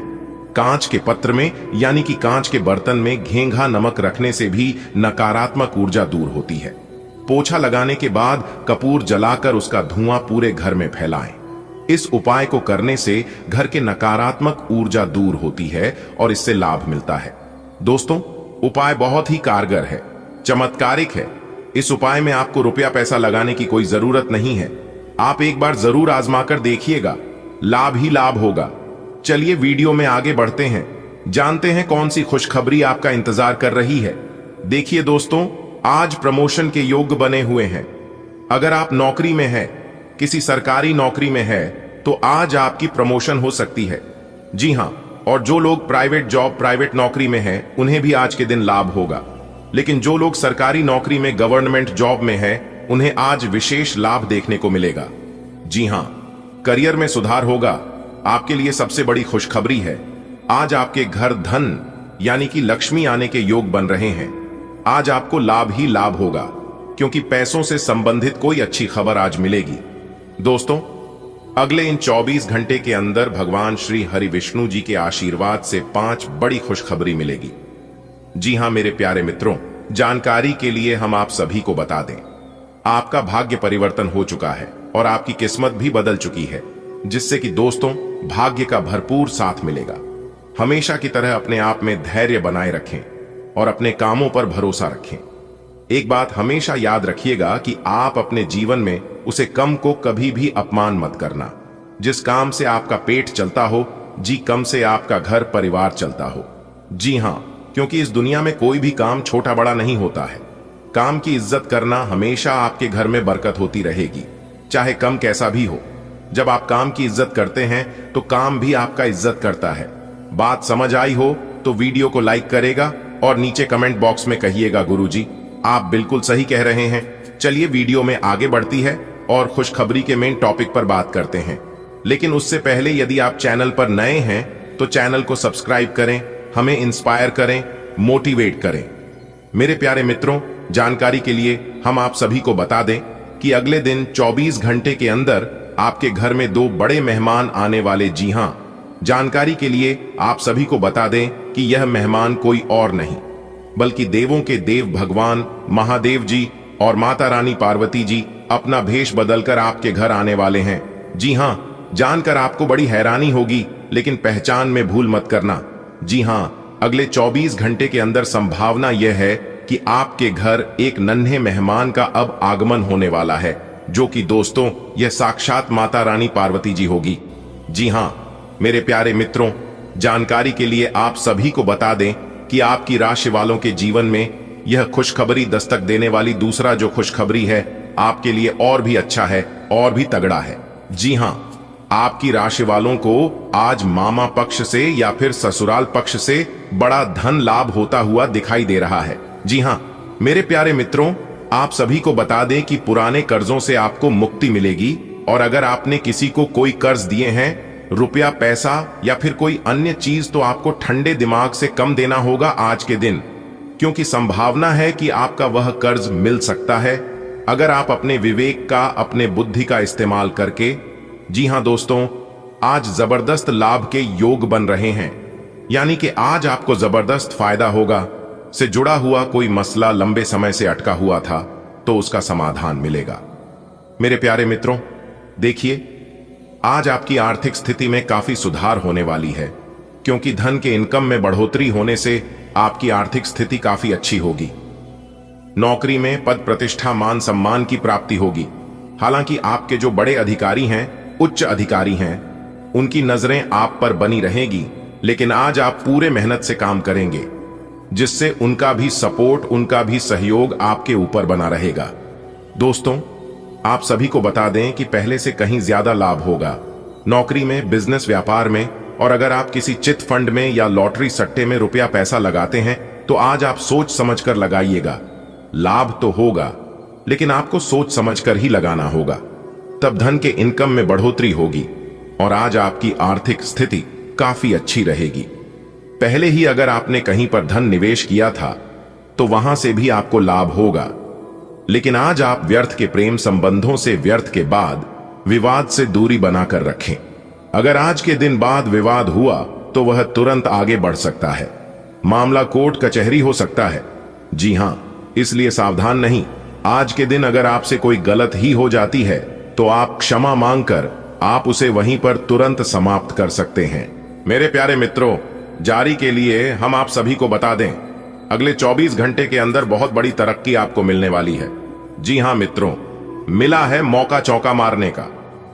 कांच के पत्र में यानी कि कांच के बर्तन में घेंघा नमक रखने से भी नकारात्मक ऊर्जा दूर होती है। पोंछा लगाने के बाद कपूर जलाकर उसका धुआं पूरे घर में फैलाएं। इस उपाय को करने से घर के नकारात्मक ऊर्जा दूर होती है और इससे लाभ मिलता है। दोस्तों, उपाय बहुत ही कारगर है, चमत्कारिक है। इस उपाय में आपको रुपया पैसा लगाने की कोई जरूरत नहीं है। आप एक बार जरूर आजमाकर देखिएगा, लाभ ही लाभ होगा। चलिए वीडियो में आगे बढ़ते हैं, जानते हैं कौन सी खुशखबरी आपका इंतजार कर रही है। देखिए दोस्तों, आज प्रमोशन के योग्य बने हुए हैं। अगर आप नौकरी में हैं, किसी सरकारी नौकरी में है, तो आज आपकी प्रमोशन हो सकती है। जी हां, और जो लोग प्राइवेट नौकरी में हैं, उन्हें भी आज के दिन लाभ होगा। लेकिन जो लोग सरकारी नौकरी में गवर्नमेंट जॉब में हैं, उन्हें आज विशेष लाभ देखने को मिलेगा। जी हां, करियर में सुधार होगा। आपके लिए सबसे बड़ी खुशखबरी है, आज आपके घर धन यानी कि लक्ष्मी आने के योग बन रहे हैं। आज आपको लाभ ही लाभ होगा, क्योंकि पैसों से संबंधित कोई अच्छी खबर आज मिलेगी। दोस्तों, अगले इन 24 घंटे के अंदर भगवान श्री हरि विष्णु जी के आशीर्वाद से 5 बड़ी खुशखबरी मिलेगी। जी हां मेरे प्यारे मित्रों, जानकारी के लिए हम आप सभी को बता दें, आपका भाग्य परिवर्तन हो चुका है और आपकी किस्मत भी बदल चुकी है, जिससे कि दोस्तों भाग्य का भरपूर साथ मिलेगा। हमेशा की तरह अपने आप में धैर्य बनाए रखें और अपने कामों पर भरोसा रखें। एक बात हमेशा याद रखिएगा कि आप अपने जीवन में उसे कम को कभी भी अपमान मत करना। जिस काम से आपका पेट चलता हो, जी कम से आपका घर परिवार चलता हो। जी हां, क्योंकि इस दुनिया में कोई भी काम छोटा बड़ा नहीं होता है। काम की इज्जत करना, हमेशा आपके घर में बरकत होती रहेगी, चाहे कम कैसा भी हो। जब आप काम की इज्जत करते हैं तो काम भी आपका इज्जत करता है। बात समझ आई हो तो वीडियो को लाइक करेगा और नीचे कमेंट बॉक्स में कहिएगा गुरुजी आप बिल्कुल सही कह रहे हैं। चलिए वीडियो में आगे बढ़ती है और खुशखबरी के मेन टॉपिक पर बात करते हैं। लेकिन उससे पहले यदि आप चैनल पर नए हैं तो चैनल को सब्सक्राइब करें, हमें इंस्पायर करें, मोटिवेट करें। मेरे प्यारे मित्रों, जानकारी के लिए हम आप सभी को बता दें कि अगले दिन 24 घंटे के अंदर आपके घर में 2 बड़े मेहमान आने वाले। जी हां, जानकारी के लिए आप सभी को बता दें कि यह मेहमान कोई और नहीं बल्कि देवों के देव भगवान महादेव जी और माता रानी पार्वती जी अपना भेष बदलकर आपके घर आने वाले हैं। जी हां, जानकर आपको बड़ी हैरानी होगी, लेकिन पहचान में भूल मत करना। जी हां, अगले 24 घंटे के अंदर संभावना यह है कि आपके घर एक नन्हे मेहमान का अब आगमन होने वाला है, जो कि दोस्तों यह साक्षात माता रानी पार्वती जी होगी। जी हां मेरे प्यारे मित्रों, जानकारी के लिए आप सभी को बता दें कि आपकी राशि वालों के जीवन में यह खुशखबरी दस्तक देने वाली दूसरा जो खुशखबरी है आपके लिए और भी अच्छा है और भी तगड़ा है। जी हां, आपकी राशि वालों को आज मामा पक्ष से या फिर ससुराल पक्ष से बड़ा धन लाभ होता हुआ दिखाई दे रहा है। जी हां मेरे प्यारे मित्रों, आप सभी को बता दें कि पुराने कर्जों से आपको मुक्ति मिलेगी और अगर आपने किसी को कोई कर्ज दिए हैं, रुपया पैसा या फिर कोई अन्य चीज, तो आपको ठंडे दिमाग से कम देना होगा आज के दिन, क्योंकि संभावना है कि आपका वह कर्ज मिल सकता है अगर आप अपने विवेक का, अपने बुद्धि का इस्तेमाल करके। जी हां दोस्तों, आज जबरदस्त लाभ के योग बन रहे हैं, यानी कि आज आपको जबरदस्त फायदा होगा। से जुड़ा हुआ कोई मसला लंबे समय से अटका हुआ था तो उसका समाधान मिलेगा। मेरे प्यारे मित्रों, देखिए आज आपकी आर्थिक स्थिति में काफी सुधार होने वाली है, क्योंकि धन के इनकम में बढ़ोतरी होने से आपकी आर्थिक स्थिति काफी अच्छी होगी। नौकरी में पद प्रतिष्ठा, मान सम्मान की प्राप्ति होगी। हालांकि आपके जो बड़े अधिकारी हैं, उच्च अधिकारी हैं, उनकी नजरें आप पर बनी रहेगी, लेकिन आज आप पूरे मेहनत से काम करेंगे। जिससे उनका भी सपोर्ट, उनका भी सहयोग आपके ऊपर बना रहेगा। दोस्तों, आप सभी को बता दें कि पहले से कहीं ज्यादा लाभ होगा नौकरी में, बिजनेस, व्यापार में। और अगर आप किसी चिट फंड में या लॉटरी सट्टे में रुपया पैसा लगाते हैं तो आज आप सोच समझकर लगाइएगा। लाभ तो होगा, लेकिन आपको सोच समझकर ही लगाना होगा, तब धन के इनकम में बढ़ोतरी होगी और आज आपकी आर्थिक स्थिति काफी अच्छी रहेगी। पहले ही अगर आपने कहीं पर धन निवेश किया था तो वहां से भी आपको लाभ होगा, लेकिन आज आप व्यर्थ के प्रेम संबंधों से, व्यर्थ के बाद विवाद से दूरी बनाकर रखें। अगर आज के दिन बाद विवाद हुआ तो वह तुरंत आगे बढ़ सकता है, मामला कोर्ट कचहरी हो सकता है। जी हां, इसलिए सावधान नहीं। आज के दिन अगर आपसे कोई गलत ही हो जाती है तो आप क्षमा मांगकर आप उसे वहीं पर तुरंत समाप्त कर सकते हैं। मेरे प्यारे मित्रों, जारी के लिए हम आप सभी को बता दें, अगले 24 घंटे के अंदर बहुत बड़ी तरक्की आपको मिलने वाली है। जी हां मित्रों, मिला है मौका चौका मारने का।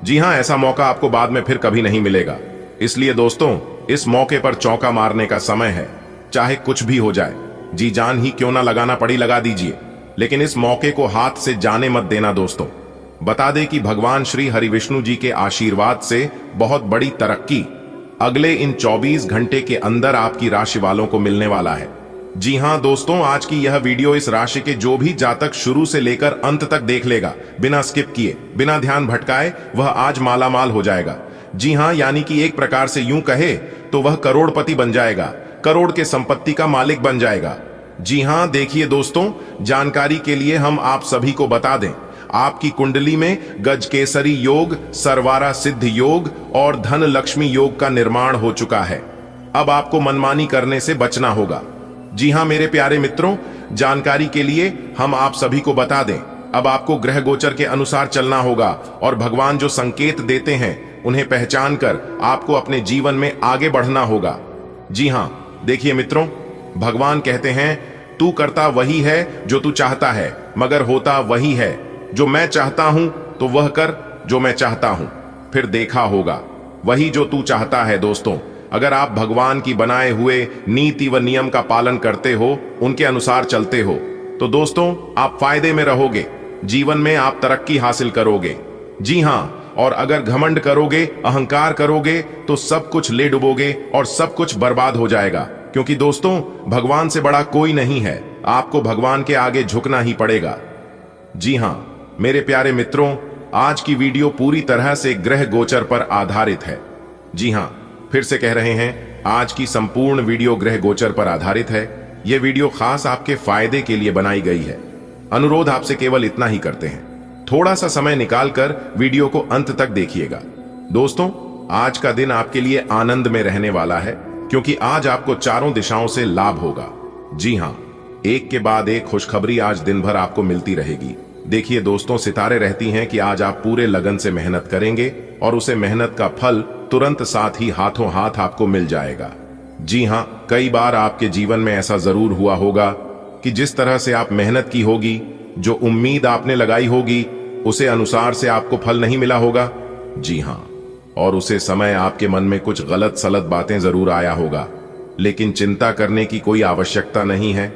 जी हां, ऐसा मौका आपको बाद में फिर कभी नहीं मिलेगा। इसलिए दोस्तों, इस मौके पर चौका मारने का समय है। चाहे कुछ भी हो जाए, जी जान ही क्यों ना लगाना पड़ी, लगा दीजिए, लेकिन इस मौके को हाथ से जाने मत देना। दोस्तों, बता दें कि भगवान श्री हरि विष्णु जी के आशीर्वाद से बहुत बड़ी तरक्की अगले इन 24 घंटे के अंदर आपकी राशि वालों को मिलने वाला है। जी हां दोस्तों, आज की यह वीडियो इस राशि के जो भी जातक शुरू से लेकर अंत तक देख लेगा, बिना स्किप किए, बिना ध्यान भटकाए, वह आज माला माल हो जाएगा। जी हां, यानी कि एक प्रकार से यूं कहे तो वह करोड़पति बन जाएगा, करोड़ के संपत्ति का मालिक बन जाएगा। जी हां, देखिए दोस्तों, जानकारी के लिए हम आप सभी को बता दें, आपकी कुंडली में गजकेसरी योग, सरवारा सिद्ध योग और धन लक्ष्मी योग का निर्माण हो चुका है। अब आपको मनमानी करने से बचना होगा। जी हां मेरे प्यारे मित्रों, जानकारी के लिए हम आप सभी को बता दें, अब आपको ग्रह गोचर के अनुसार चलना होगा और भगवान जो संकेत देते हैं उन्हें पहचान कर आपको अपने जीवन में आगे बढ़ना होगा। जी हां, देखिए मित्रों, भगवान कहते हैं, तू करता वही है जो तू चाहता है, मगर होता वही है जो मैं चाहता हूं, तो वह कर जो मैं चाहता हूं, फिर देखा होगा। वही जो तू चाहता है। दोस्तों, अगर आप भगवान की बनाए हुए नीति व नियम का पालन करते हो, उनके अनुसार चलते हो, तो दोस्तों आप फायदे में रहोगे, जीवन में आप तरक्की हासिल करोगे। जी हां, और अगर घमंड करोगे, अहंकार करोगे, तो सब कुछ ले डुबोगे और सब कुछ बर्बाद हो जाएगा। क्योंकि दोस्तों, भगवान से बड़ा कोई नहीं है, आपको भगवान के आगे झुकना ही पड़ेगा। जी हां मेरे प्यारे मित्रों, आज की वीडियो पूरी तरह से ग्रह गोचर पर आधारित है। जी हां, फिर से कह रहे हैं, आज की संपूर्ण वीडियो ग्रह गोचर पर आधारित है। यह वीडियो खास आपके फायदे के लिए बनाई गई है। अनुरोध आपसे केवल इतना ही करते हैं, थोड़ा सा समय निकालकर वीडियो को अंत तक देखिएगा। दोस्तों, आज का दिन आपके लिए आनंद में रहने वाला है, क्योंकि आज आपको चारों दिशाओं से लाभ होगा। जी हां, एक के बाद एक खुशखबरी आज दिन भर आपको मिलती रहेगी। देखिए दोस्तों, सितारे रहती हैं कि आज आप पूरे लगन से मेहनत करेंगे और उसे मेहनत का फल तुरंत साथ ही हाथों हाथ आपको मिल जाएगा। जी हां, कई बार आपके जीवन में ऐसा जरूर हुआ होगा कि जिस तरह से आप मेहनत की होगी, जो उम्मीद आपने लगाई होगी, उसे अनुसार से आपको फल नहीं मिला होगा। जी हां, और उसे समय आपके मन में कुछ गलत सलत बातें जरूर आया होगा, लेकिन चिंता करने की कोई आवश्यकता नहीं है।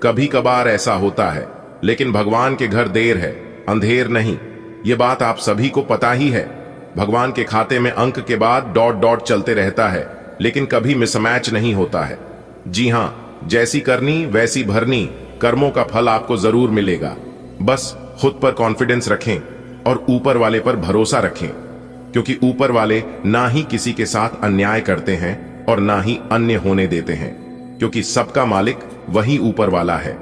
कभी कभार ऐसा होता है, लेकिन भगवान के घर देर है, अंधेर नहीं। ये बात आप सभी को पता ही है। भगवान के खाते में अंक के बाद डॉट डॉट चलते रहता है, लेकिन कभी मिसमैच नहीं होता है। जी हां, जैसी करनी वैसी भरनी, कर्मों का फल आपको जरूर मिलेगा। बस खुद पर कॉन्फिडेंस रखें और ऊपर वाले पर भरोसा रखें, क्योंकि ऊपर वाले ना ही किसी के साथ अन्याय करते हैं और ना ही अन्य होने देते हैं, क्योंकि सबका मालिक वही ऊपर वाला है।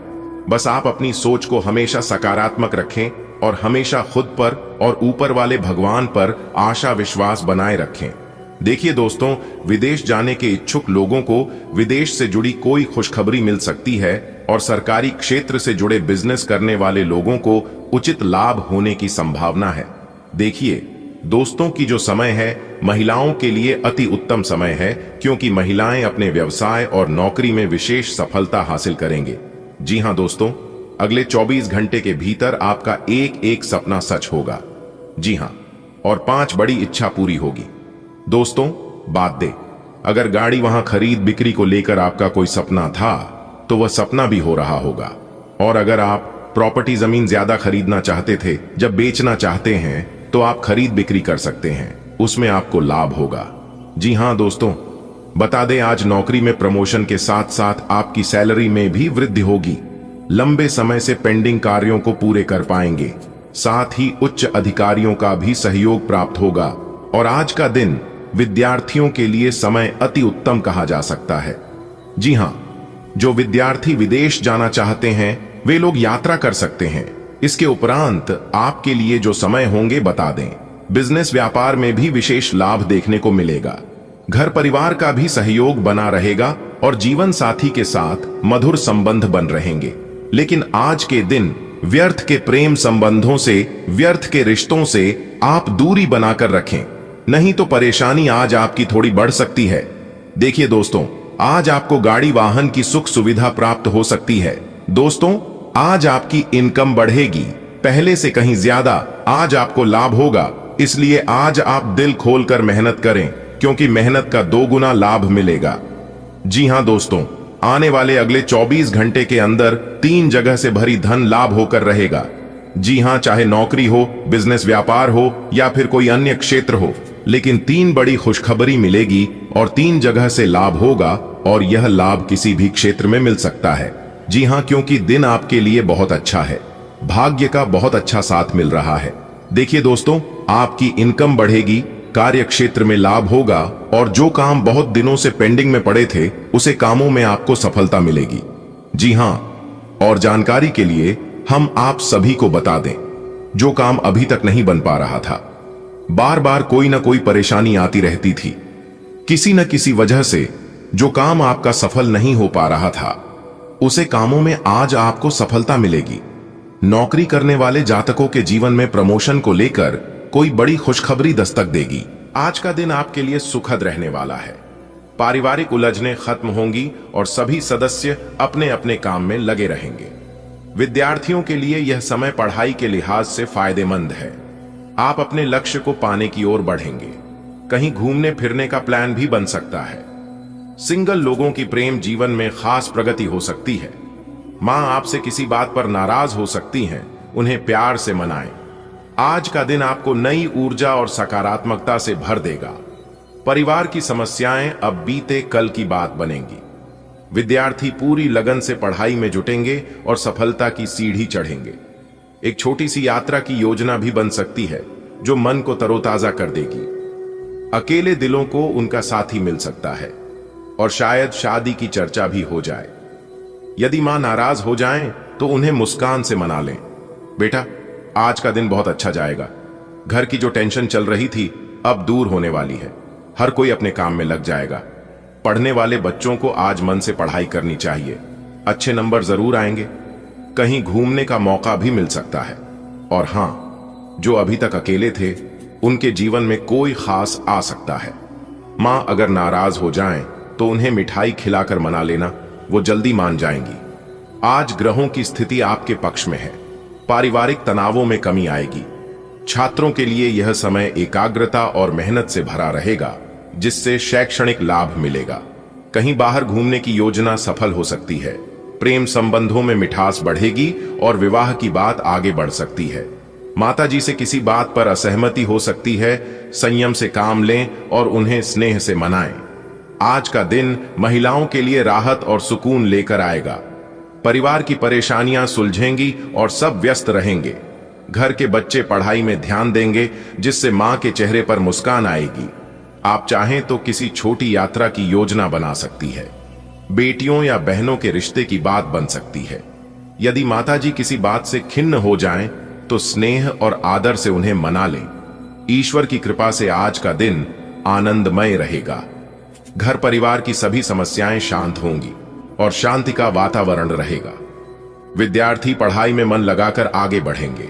बस आप अपनी सोच को हमेशा सकारात्मक रखें और हमेशा खुद पर और ऊपर वाले भगवान पर आशा विश्वास बनाए रखें। देखिए दोस्तों, विदेश जाने के इच्छुक लोगों को विदेश से जुड़ी कोई खुशखबरी मिल सकती है और सरकारी क्षेत्र से जुड़े बिजनेस करने वाले लोगों को उचित लाभ होने की संभावना है। देखिए दोस्तों, की जो समय है महिलाओं के लिए अति उत्तम समय है, क्योंकि महिलाएं अपने व्यवसाय और नौकरी में विशेष सफलता हासिल करेंगे। जी हां दोस्तों, अगले 24 घंटे के भीतर आपका एक एक सपना सच होगा। जी हां, और 5 बड़ी इच्छा पूरी होगी। दोस्तों, बात दे, अगर गाड़ी वहां खरीद बिक्री को लेकर आपका कोई सपना था, तो वह सपना भी हो रहा होगा। और अगर आप प्रॉपर्टी जमीन ज्यादा खरीदना चाहते थे, जब बेचना चाहते हैं तो आप खरीद बिक्री कर सकते हैं, उसमें आपको लाभ होगा। जी हां दोस्तों, बता दें आज नौकरी में प्रमोशन के साथ साथ आपकी सैलरी में भी वृद्धि होगी। लंबे समय से पेंडिंग कार्यों को पूरे कर पाएंगे, साथ ही उच्च अधिकारियों का भी सहयोग प्राप्त होगा। और आज का दिन विद्यार्थियों के लिए समय अति उत्तम कहा जा सकता है। जी हां, जो विद्यार्थी विदेश जाना चाहते हैं वे लोग यात्रा कर सकते हैं। इसके उपरांत आपके लिए जो समय होंगे बता दें, बिजनेस व्यापार में भी विशेष लाभ देखने को मिलेगा। घर परिवार का भी सहयोग बना रहेगा और जीवन साथी के साथ मधुर संबंध बन रहेंगे। लेकिन आज के दिन व्यर्थ के प्रेम संबंधों से, व्यर्थ के रिश्तों से आप दूरी बनाकर रखें, नहीं तो परेशानी आज आपकी थोड़ी बढ़ सकती है। देखिए दोस्तों, आज आपको गाड़ी वाहन की सुख सुविधा प्राप्त हो सकती है। दोस्तों, आज आपकी इनकम बढ़ेगी, पहले से कहीं ज्यादा आज आपको लाभ होगा। इसलिए आज आप दिल खोलकर मेहनत करें, क्योंकि मेहनत का 2 गुना लाभ मिलेगा। जी हां दोस्तों, आने वाले अगले 24 घंटे के अंदर 3 जगह से भरी धन लाभ होकर रहेगा। जी हां, चाहे नौकरी हो, बिजनेस व्यापार हो या फिर कोई अन्य क्षेत्र हो, लेकिन 3 बड़ी खुशखबरी मिलेगी और 3 जगह से लाभ होगा। और यह लाभ किसी भी क्षेत्र में मिल सकता है। जी हां, क्योंकि दिन आपके लिए बहुत अच्छा है, भाग्य का बहुत अच्छा साथ मिल रहा है। देखिए दोस्तों, आपकी इनकम बढ़ेगी, कार्य क्षेत्र में लाभ होगा और जो काम बहुत दिनों से पेंडिंग में पड़े थे उसे कामों में आपको सफलता मिलेगी। जी हां, और जानकारी के लिए हम आप सभी को बता दें, जो काम अभी तक नहीं बन पा रहा था, बार बार कोई ना कोई परेशानी आती रहती थी, किसी न किसी वजह से जो काम आपका सफल नहीं हो पा रहा था, उसे कामों में आज आपको सफलता मिलेगी। नौकरी करने वाले जातकों के जीवन में प्रमोशन को लेकर कोई बड़ी खुशखबरी दस्तक देगी। आज का दिन आपके लिए सुखद रहने वाला है। पारिवारिक उलझनें खत्म होंगी और सभी सदस्य अपने अपने काम में लगे रहेंगे। विद्यार्थियों के लिए यह समय पढ़ाई के लिहाज से फायदेमंद है। आप अपने लक्ष्य को पाने की ओर बढ़ेंगे। कहीं घूमने फिरने का प्लान भी बन सकता है। सिंगल लोगों की प्रेम जीवन में खास प्रगति हो सकती है। मां आपसे किसी बात पर नाराज हो सकती हैं, उन्हें प्यार से मनाएं। आज का दिन आपको नई ऊर्जा और सकारात्मकता से भर देगा। परिवार की समस्याएं अब बीते कल की बात बनेंगी। विद्यार्थी पूरी लगन से पढ़ाई में जुटेंगे और सफलता की सीढ़ी चढ़ेंगे। एक छोटी सी यात्रा की योजना भी बन सकती है, जो मन को तरोताजा कर देगी। अकेले दिलों को उनका साथी मिल सकता है और शायद शादी की चर्चा भी हो जाए। यदि मां नाराज हो जाएं, तो उन्हें मुस्कान से मना लें। बेटा, आज का दिन बहुत अच्छा जाएगा। घर की जो टेंशन चल रही थी अब दूर होने वाली है। हर कोई अपने काम में लग जाएगा। पढ़ने वाले बच्चों को आज मन से पढ़ाई करनी चाहिए। अच्छे नंबर जरूर आएंगे। कहीं घूमने का मौका भी मिल सकता है। और हां, जो अभी तक अकेले थे उनके जीवन में कोई खास आ सकता है। मां अगर नाराज हो जाएं, तो उन्हें मिठाई खिलाकर मना लेना, वो जल्दी मान जाएंगी। आज ग्रहों की स्थिति आपके पक्ष में है। पारिवारिक तनावों में कमी आएगी। छात्रों के लिए यह समय एकाग्रता और मेहनत से भरा रहेगा, जिससे शैक्षणिक लाभ मिलेगा। कहीं बाहर घूमने की योजना सफल हो सकती है। प्रेम संबंधों में मिठास बढ़ेगी और विवाह की बात आगे बढ़ सकती है। माताजी से किसी बात पर असहमति हो सकती है। संयम से काम लें और उन्हें स्नेह से मनाएं। आज का दिन महिलाओं के लिए राहत और सुकून लेकर आएगा। परिवार की परेशानियां सुलझेंगी और सब व्यस्त रहेंगे। घर के बच्चे पढ़ाई में ध्यान देंगे, जिससे मां के चेहरे पर मुस्कान आएगी। आप चाहें तो किसी छोटी यात्रा की योजना बना सकती है। बेटियों या बहनों के रिश्ते की बात बन सकती है। यदि माताजी किसी बात से खिन्न हो जाएं, तो स्नेह और आदर से उन्हें मना लें। ईश्वर की कृपा से आज का दिन आनंदमय रहेगा। घर परिवार की सभी समस्याएं शांत होंगी और शांति का वातावरण रहेगा। विद्यार्थी पढ़ाई में मन लगाकर आगे बढ़ेंगे।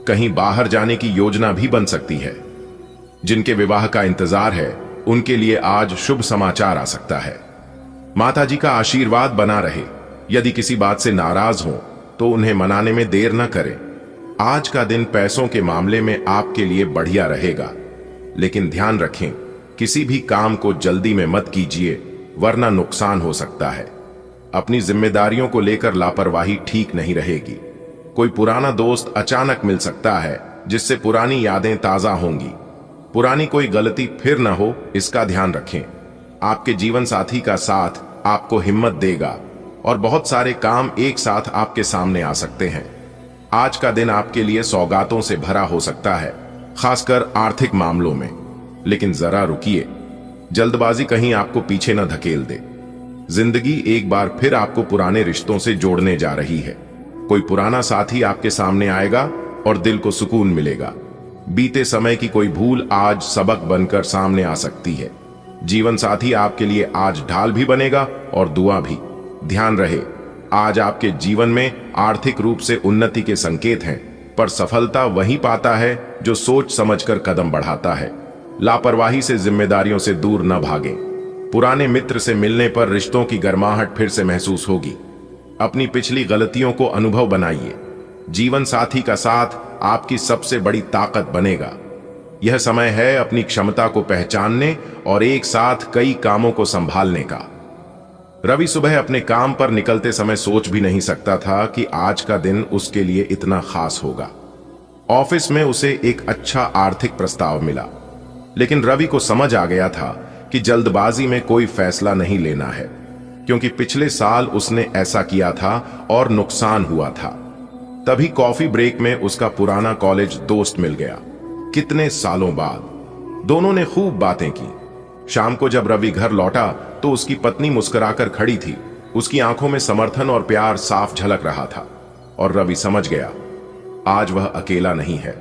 कहीं बाहर जाने की योजना भी बन सकती है। जिनके विवाह का इंतजार है, उनके लिए आज शुभ समाचार आ सकता है। माताजी का आशीर्वाद बना रहे। यदि किसी बात से नाराज हो, तो उन्हें मनाने में देर न करें। आज का दिन पैसों के मामले में आपके लिए बढ़िया रहेगा, लेकिन ध्यान रखें, किसी भी काम को जल्दी में मत कीजिए, वरना नुकसान हो सकता है। अपनी जिम्मेदारियों को लेकर लापरवाही ठीक नहीं रहेगी। कोई पुराना दोस्त अचानक मिल सकता है जिससे पुरानी यादें ताजा होंगी। पुरानी कोई गलती फिर न हो, इसका ध्यान रखें। आपके जीवन साथी का साथ आपको हिम्मत देगा और बहुत सारे काम एक साथ आपके सामने आ सकते हैं। आज का दिन आपके लिए सौगातों से भरा हो सकता है, खासकर आर्थिक मामलों में। लेकिन जरा रुकिए, जल्दबाजी कहीं आपको पीछे न धकेल दे। जिंदगी एक बार फिर आपको पुराने रिश्तों से जोड़ने जा रही है। कोई पुराना साथी आपके सामने आएगा और दिल को सुकून मिलेगा। बीते समय की कोई भूल आज सबक बनकर सामने आ सकती है। जीवन साथी आपके लिए आज ढाल भी बनेगा और दुआ भी। ध्यान रहे, आज आपके जीवन में आर्थिक रूप से उन्नति के संकेत हैं, पर सफलता वही पाता है जो सोच समझकर कदम बढ़ाता है। लापरवाही से जिम्मेदारियों से दूर न भागें। पुराने मित्र से मिलने पर रिश्तों की गर्माहट फिर से महसूस होगी। अपनी पिछली गलतियों को अनुभव बनाइए। जीवन साथी का साथ आपकी सबसे बड़ी ताकत बनेगा। यह समय है अपनी क्षमता को पहचानने और एक साथ कई कामों को संभालने का। रवि सुबह अपने काम पर निकलते समय सोच भी नहीं सकता था कि आज का दिन उसके लिए इतना खास होगा। ऑफिस में उसे एक अच्छा आर्थिक प्रस्ताव मिला, लेकिन रवि को समझ आ गया था कि जल्दबाजी में कोई फैसला नहीं लेना है, क्योंकि पिछले साल उसने ऐसा किया था और नुकसान हुआ था। तभी कॉफी ब्रेक में उसका पुराना कॉलेज दोस्त मिल गया। कितने सालों बाद दोनों ने खूब बातें की। शाम को जब रवि घर लौटा तो उसकी पत्नी मुस्कुराकर खड़ी थी। उसकी आंखों में समर्थन और प्यार साफ झलक रहा था और रवि समझ गया, आज वह अकेला नहीं है।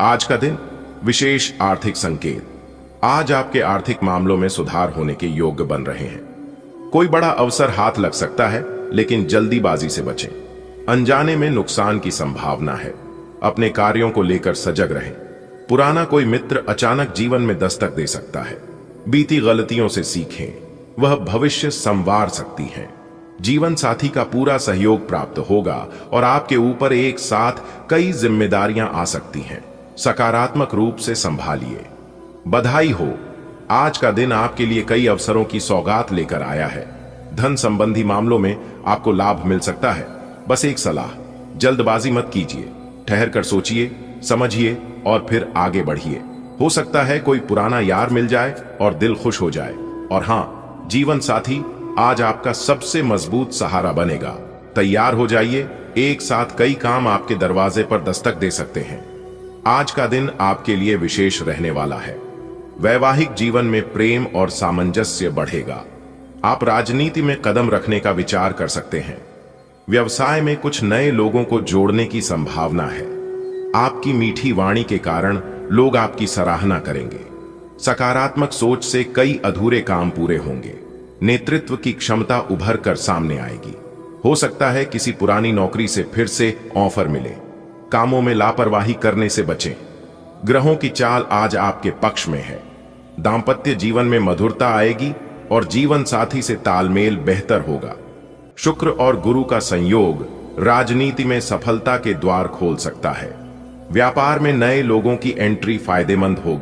आज का दिन विशेष आर्थिक संकेत। आज आपके आर्थिक मामलों में सुधार होने के योग्य बन रहे हैं। कोई बड़ा अवसर हाथ लग सकता है, लेकिन जल्दीबाजी से बचें। अनजाने में नुकसान की संभावना है। अपने कार्यों को लेकर सजग रहें। पुराना कोई मित्र अचानक जीवन में दस्तक दे सकता है। बीती गलतियों से सीखें, वह भविष्य संवार सकती हैं। जीवन साथी का पूरा सहयोग प्राप्त होगा और आपके ऊपर एक साथ कई जिम्मेदारियां आ सकती हैं। सकारात्मक रूप से संभालिए। बधाई हो, आज का दिन आपके लिए कई अवसरों की सौगात लेकर आया है। धन संबंधी मामलों में आपको लाभ मिल सकता है। बस एक सलाह, जल्दबाजी मत कीजिए। ठहर कर सोचिए, समझिए और फिर आगे बढ़िए। हो सकता है कोई पुराना यार मिल जाए और दिल खुश हो जाए। और हां, जीवन साथी आज आपका सबसे मजबूत सहारा बनेगा। तैयार हो जाइए, एक साथ कई काम आपके दरवाजे पर दस्तक दे सकते हैं। आज का दिन आपके लिए विशेष रहने वाला है। वैवाहिक जीवन में प्रेम और सामंजस्य बढ़ेगा। आप राजनीति में कदम रखने का विचार कर सकते हैं। व्यवसाय में कुछ नए लोगों को जोड़ने की संभावना है। आपकी मीठी वाणी के कारण लोग आपकी सराहना करेंगे। सकारात्मक सोच से कई अधूरे काम पूरे होंगे। नेतृत्व की क्षमता उभर कर सामने आएगी। हो सकता है किसी पुरानी नौकरी से फिर से ऑफर मिले। कामों में लापरवाही करने से बचें। ग्रहों की चाल आज आपके पक्ष में है। दांपत्य जीवन में मधुरता आएगी और जीवन साथी से तालमेल बेहतर होगा। शुक्र और गुरु का संयोग राजनीति में सफलता के द्वार खोल सकता है। व्यापार में नए लोगों की एंट्री फायदेमंद होगी।